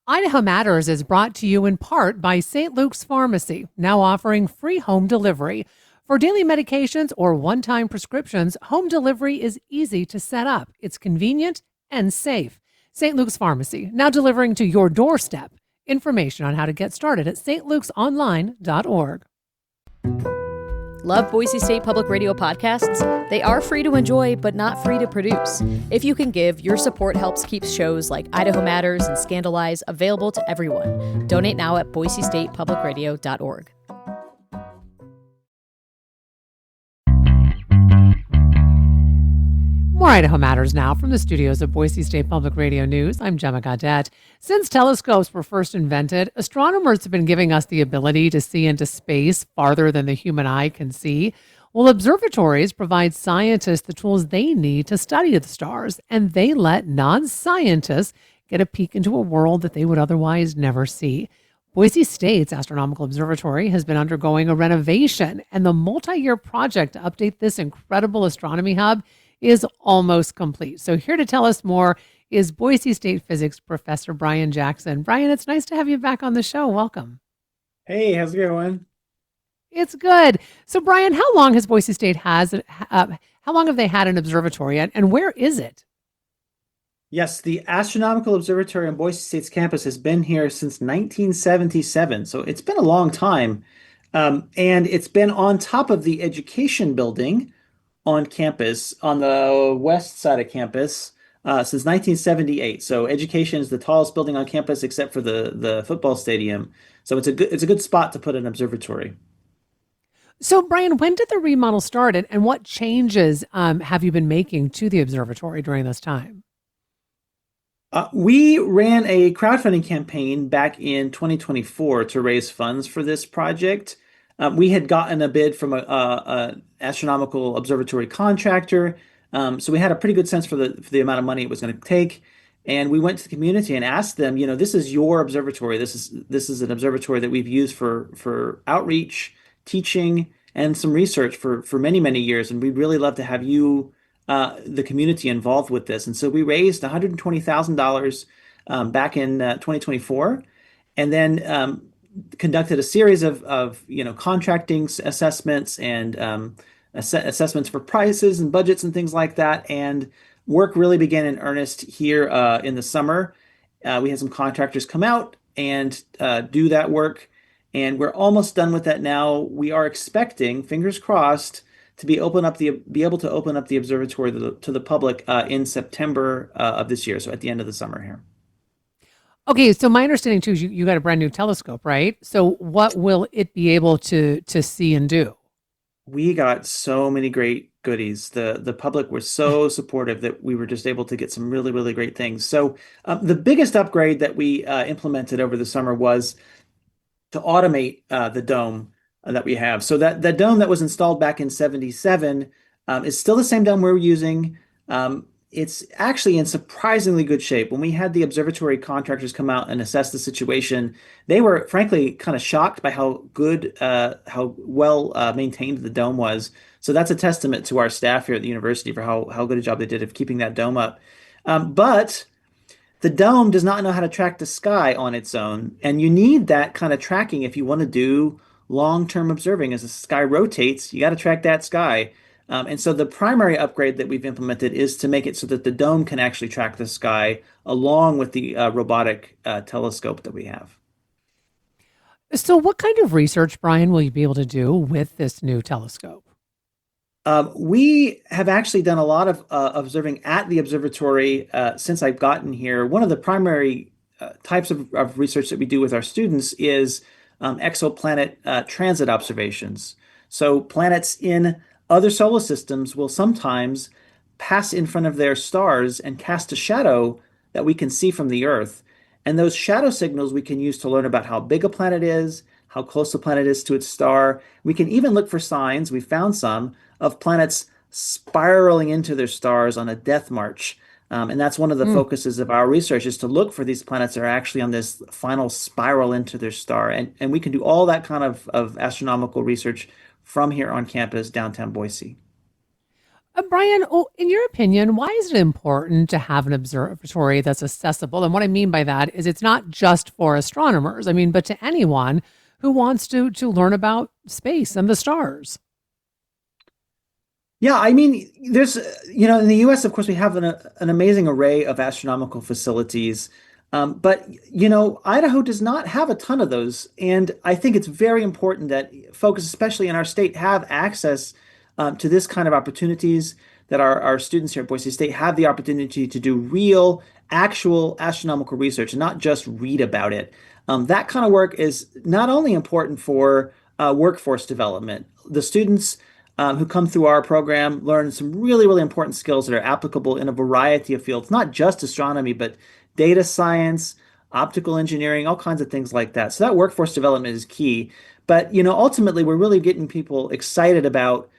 Idaho Matters is brought to you in part by St. Luke's Pharmacy, now offering free home delivery. For daily medications or one time prescriptions, home delivery is easy to set up. It's convenient and safe. St. Luke's Pharmacy, now delivering to your doorstep. Information on how to get started at stlukesonline.org. Love Boise State Public Radio podcasts? They are free to enjoy, but not free to produce. If you can give, your support helps keep shows like Idaho Matters and Scandalize available to everyone. Donate now at boisestatepublicradio.org. More Idaho Matters now from the studios of Boise State Public Radio News. I'm Gemma Gaudette. Since telescopes were first invented, astronomers have been giving us the ability to see into space farther than the human eye can see. Well, observatories provide scientists the tools they need to study the stars, and they let non-scientists get a peek into a world that they would otherwise never see. Boise State's Astronomical Observatory has been undergoing a renovation, and the multi-year project to update this incredible astronomy hub is almost complete. So here to tell us more is Boise State physics professor Brian Jackson. Brian, it's nice to have you back on the show. Welcome. Hey, how's it going? It's good. So Brian, how long has Boise State how long have they had an observatory, and where is it? Yes, the Astronomical Observatory on Boise State's campus has been here since 1977. So it's been a long time. And it's been on top of the education building on campus, on the west side of campus, since 1978. So education is the tallest building on campus except for the football stadium. So it's a good spot to put an observatory. So Brian, when did the remodel start, and what changes have you been making to the observatory during this time? We ran a crowdfunding campaign back in 2024 to raise funds for this project. We had gotten a bid from a astronomical observatory contractor, so we had a pretty good sense for the amount of money it was going to take. And we went to the community and asked them, this is your observatory. This is an observatory that we've used for outreach, teaching, and some research for many, many years. And we'd really love to have you, the community, involved with this. And so we raised $120,000 back in 2024, and then conducted a series of contracting assessments and assessments for prices and budgets and things like that. And work really began in earnest here in the summer. We had some contractors come out and do that work, and we're almost done with that now. We are expecting, fingers crossed, to be able to open up the observatory to the public in September of this year, so at the end of the summer here. Okay, so my understanding too is you got a brand new telescope, right? So what will it be able to see and do? We got so many great goodies. The public were so supportive that we were just able to get some really, really great things. So the biggest upgrade that we implemented over the summer was to automate the dome that we have. So that dome that was installed back in 77 is still the same dome we're using. It's actually in surprisingly good shape. When we had the observatory contractors come out and assess the situation, they were frankly kind of shocked by how well maintained the dome was. So that's a testament to our staff here at the university for how good a job they did of keeping that dome up. But the dome does not know how to track the sky on its own, and you need that kind of tracking if you want to do long-term observing. As the sky rotates, you got to track that sky. And so the primary upgrade that we've implemented is to make it so that the dome can actually track the sky along with the robotic telescope that we have. So what kind of research, Brian, will you be able to do with this new telescope? We have actually done a lot of observing at the observatory since I've gotten here. One of the primary types of research that we do with our students is exoplanet transit observations. So planets in other solar systems will sometimes pass in front of their stars and cast a shadow that we can see from the Earth. And those shadow signals we can use to learn about how big a planet is, how close the planet is to its star. We can even look for signs, we found some, of planets spiraling into their stars on a death march. And that's one of the focuses of our research, is to look for these planets that are actually on this final spiral into their star. And we can do all that kind of astronomical research from here on campus, downtown Boise. Brian, in your opinion, why is it important to have an observatory that's accessible? And what I mean by that is it's not just for astronomers, but to anyone who wants to learn about space and the stars. Yeah, there's, in the US, of course, we have an amazing array of astronomical facilities. But, Idaho does not have a ton of those. And I think it's very important that folks, especially in our state, have access to this kind of opportunities, that our students here at Boise State have the opportunity to do real, actual astronomical research and not just read about it. That kind of work is not only important for workforce development. The students who come through our program learn some really, really important skills that are applicable in a variety of fields, not just astronomy, but data science, optical engineering, all kinds of things like that. So that workforce development is key. But, ultimately, we're really getting people excited about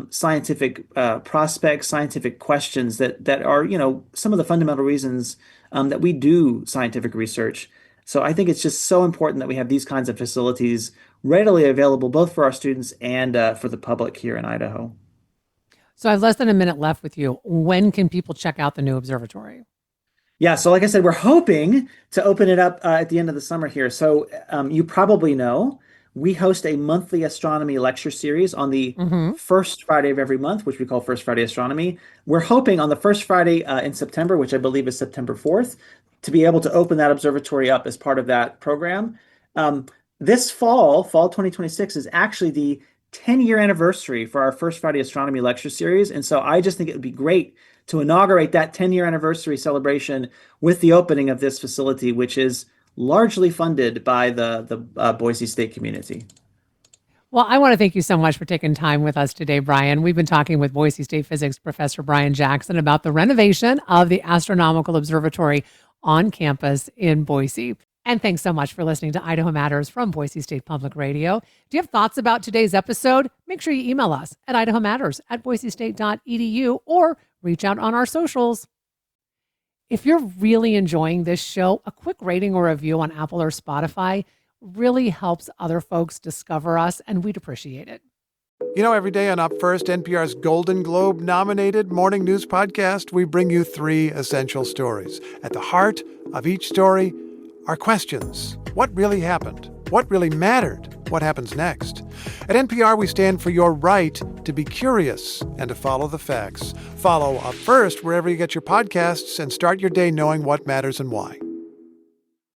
scientific prospects, scientific questions that are, some of the fundamental reasons that we do scientific research. So I think it's just so important that we have these kinds of facilities readily available, both for our students and for the public here in Idaho. So I have less than a minute left with you. When can people check out the new observatory? Yeah, so like I said, we're hoping to open it up at the end of the summer here. So you probably know we host a monthly astronomy lecture series on the first Friday of every month, which we call First Friday Astronomy. We're hoping on the first Friday in September, which I believe is September 4th, to be able to open that observatory up as part of that program. This fall 2026, is actually the 10-year anniversary for our First Friday Astronomy lecture series. And so I just think it would be great to inaugurate that 10-year anniversary celebration with the opening of this facility, which is largely funded by the Boise State community. Well, I want to thank you so much for taking time with us today, Brian. We've been talking with Boise State physics professor Brian Jackson about the renovation of the Astronomical Observatory on campus in Boise. And thanks so much for listening to Idaho Matters from Boise State Public Radio. Do you have thoughts about today's episode? Make sure you email us at idahomatters@boisestate.edu or reach out on our socials. If you're really enjoying this show, a quick rating or review on Apple or Spotify really helps other folks discover us, and we'd appreciate it. Every day on Up First, NPR's Golden Globe-nominated morning news podcast, we bring you 3 essential stories. At the heart of each story are questions. What really happened? What really mattered? What happens next? At NPR, we stand for your right to be curious and to follow the facts. Follow Up First wherever you get your podcasts and start your day knowing what matters and why.